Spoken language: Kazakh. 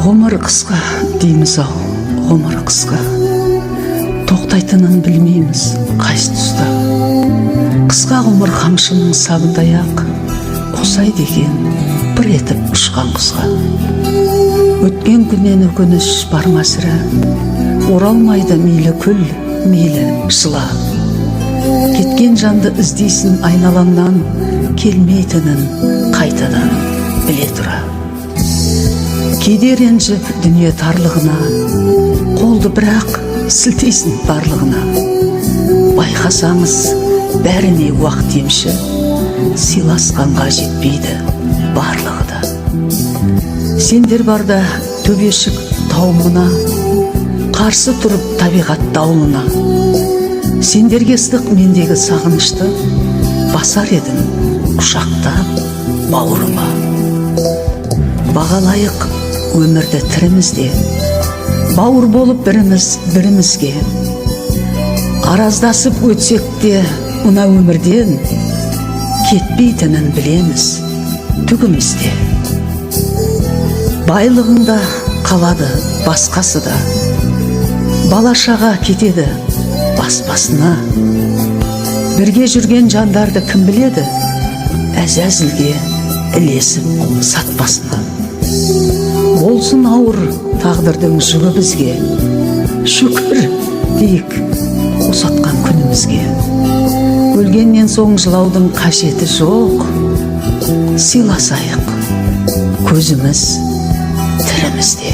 Ғұмыр қысқа дейміз ау, ғұмыр қысқа. Тоқтайтынын білмейміз қайсы тұста. Қысқа ғұмыр қамшының сабындай ақ, қосайды екен бір етіп ұшқан құзға. Өткен күннен өкініш бар ма сірә, оралмайды мейлі күл, мейлі жыла. Кеткен жанды іздейсің айналаңнан, келмейтінін қайтадан біле тұра. Кейде ренжіп дүние тарлығына, қолды бірақ сілтейсің барлығына. Байқасаңыз бәріне уақыт емші, сыйласқанға жетпейді барлығы да. Сендер барда төбешік тауымына, қарсы тұрып табиғат дауылына. Сендерге ыстық мендегі сағынышты, басар едім құшақтап бауырыма. Бағалайық өмірді тірімізде, бауыр болып біріміз бірімізге. Араздасып өтсек те мына өмірден, кетпейтінін білеміз түгімізде. Байлығында қалады басқасы да, балашаға кетеді бас-басына. Бірге жүрген жандарды кім біледі, әзәзілге ілесіп сатпасына. Болсын ауыр тағдырдың жүгі бізге, шүкір дейік ұсатқан күнімізге. Өлгеннен соң жылаудың қажеті жоқ, сыйласайық көзіміз тірімізде.